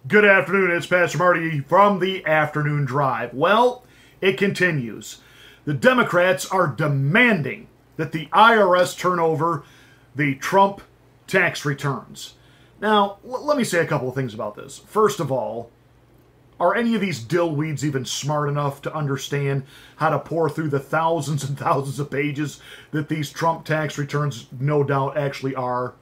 Good afternoon, it's Pastor Marty from the Afternoon Drive. Well, it continues. The Democrats are demanding that the IRS turn over the Trump tax returns. Now, let me say a couple of things about this. First of all, are any of these dillweeds even smart enough to understand how to pour through the thousands and thousands of pages that these Trump tax returns no doubt actually are?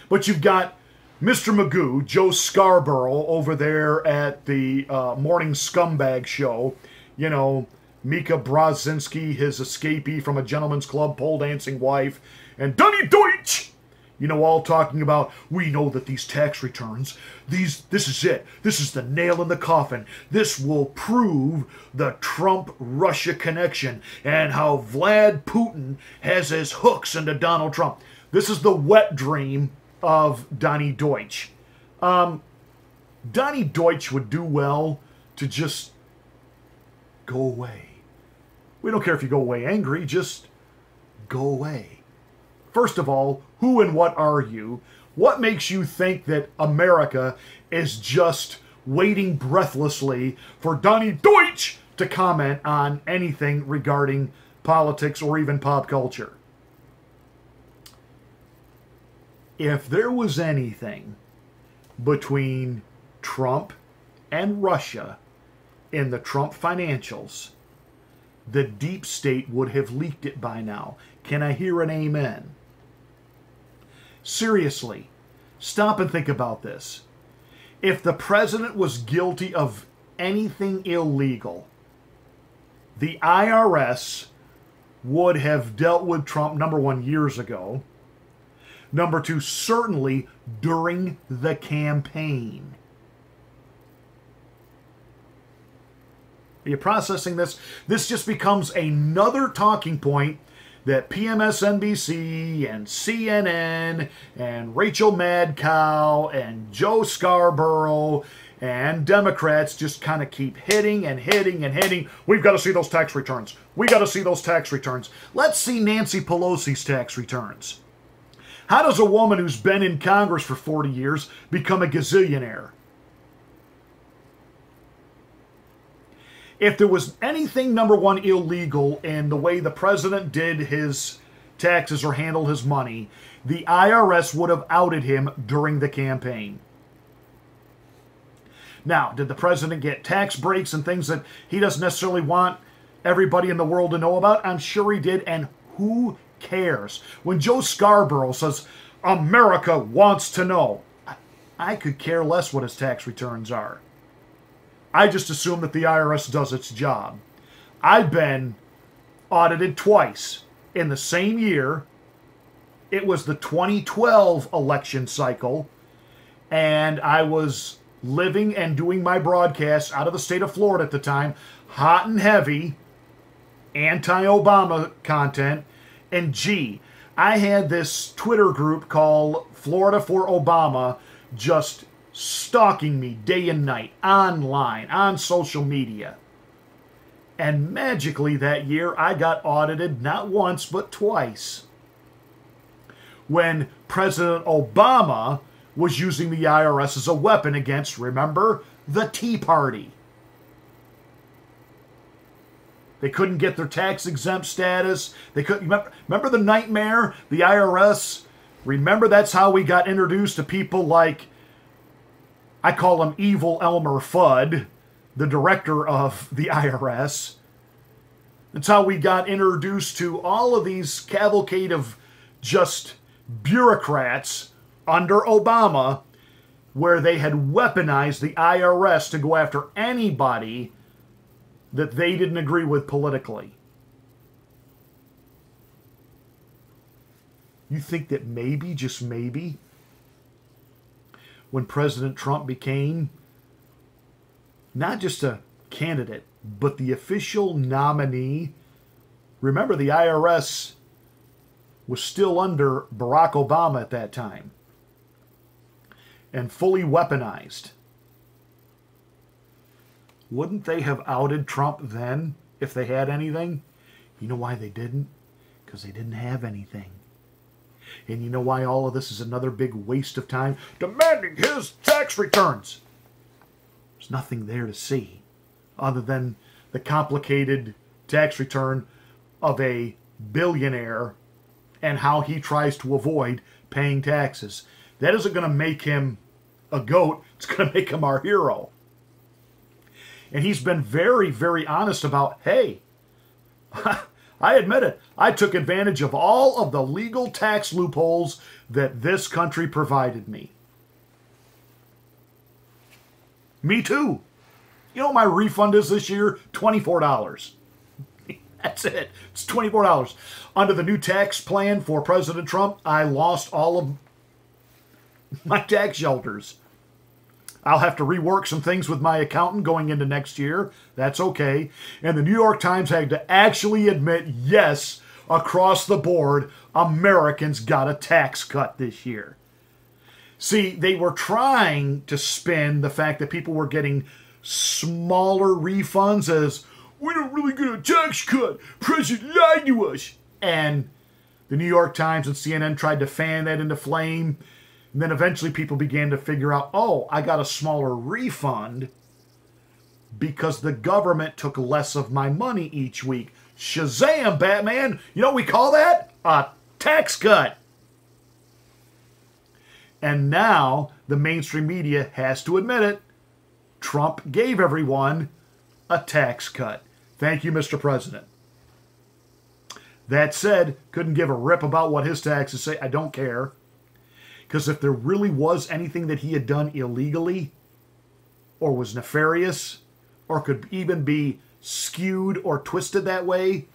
But you've got Mr. Magoo, Joe Scarborough, over there at the Morning Scumbag Show. You know, Mika Brzezinski, his escapee from a gentleman's club, pole dancing wife, and Donny Deutsch, you know, all talking about, we know that these tax returns, this is it. This is the nail in the coffin. This will prove the Trump-Russia connection and how Vlad Putin has his hooks into Donald Trump. This is the wet dream of Donny Deutsch. Donny Deutsch would do well to just go away. We don't care if you go away angry, just go away. First of all, who and what are you? What makes you think that America is just waiting breathlessly for Donny Deutsch to comment on anything regarding politics or even pop culture? If there was anything between Trump and Russia in the Trump financials, the deep state would have leaked it by now. Can I hear an amen? Seriously, stop and think about this. If the president was guilty of anything illegal, the IRS would have dealt with Trump, number one, years ago. Number two, certainly during the campaign. Are you processing this? This just becomes another talking point that PMSNBC and CNN and Rachel Madcow and Joe Scarborough and Democrats just kind of keep hitting and hitting and hitting. We've got to see those tax returns. We got to see those tax returns. Let's see Nancy Pelosi's tax returns. How does a woman who's been in Congress for 40 years become a gazillionaire? If there was anything, number one, illegal in the way the president did his taxes or handled his money, the IRS would have outed him during the campaign. Now, did the president get tax breaks and things that he doesn't necessarily want everybody in the world to know about? I'm sure he did, and who cares? When Joe Scarborough says, America wants to know, I could care less what his tax returns are. I just assume that the IRS does its job. I've been audited twice in the same year. It was the 2012 election cycle, and I was living and doing my broadcasts out of the state of Florida at the time, hot and heavy, anti-Obama content, and gee, I had this Twitter group called Florida for Obama just stalking me day and night, online, on social media. And magically that year, I got audited not once, but twice. When President Obama was using the IRS as a weapon against, remember, the Tea Party. They couldn't get their tax-exempt status. They couldn't. Remember the nightmare? The IRS? Remember that's how we got introduced to people like, I call him Evil Elmer Fudd, the director of the IRS. That's how we got introduced to all of these cavalcade of just bureaucrats under Obama, where they had weaponized the IRS to go after anybody that they didn't agree with politically. You think that maybe, just maybe, when President Trump became not just a candidate, but the official nominee, remember the IRS was still under Barack Obama at that time and fully weaponized. Wouldn't they have outed Trump then if they had anything? You know why they didn't? Because they didn't have anything. And you know why all of this is another big waste of time? Demanding his tax returns. There's nothing there to see other than the complicated tax return of a billionaire and how he tries to avoid paying taxes. That isn't going to make him a goat. It's going to make him our hero. And he's been very, very honest about, hey, I admit it. I took advantage of all of the legal tax loopholes that this country provided me. Me too. You know what my refund is this year? $24. That's it. It's $24. Under the new tax plan for President Trump, I lost all of my tax shelters. I'll have to rework some things with my accountant going into next year. That's okay. And the New York Times had to actually admit, yes, across the board, Americans got a tax cut this year. See, they were trying to spin the fact that people were getting smaller refunds as, we don't really get a tax cut. President lied to us. And the New York Times and CNN tried to fan that into flame. And then eventually people began to figure out, oh, I got a smaller refund because the government took less of my money each week. Shazam, Batman! You know what we call that? A tax cut. And now the mainstream media has to admit it. Trump gave everyone a tax cut. Thank you, Mr. President. That said, couldn't give a rip about what his taxes say. I don't care. Because if there really was anything that he had done illegally or was nefarious or could even be skewed or twisted that way,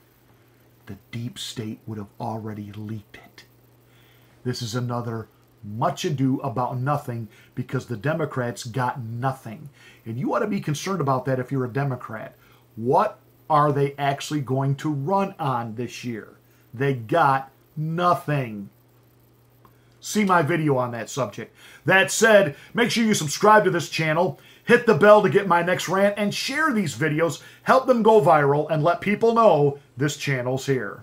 the deep state would have already leaked it. This is another much ado about nothing because the Democrats got nothing. And you ought to be concerned about that if you're a Democrat. What are they actually going to run on this year? They got nothing. See my video on that subject. That said, make sure you subscribe to this channel, hit the bell to get my next rant, and share these videos. Help them go viral and let people know this channel's here.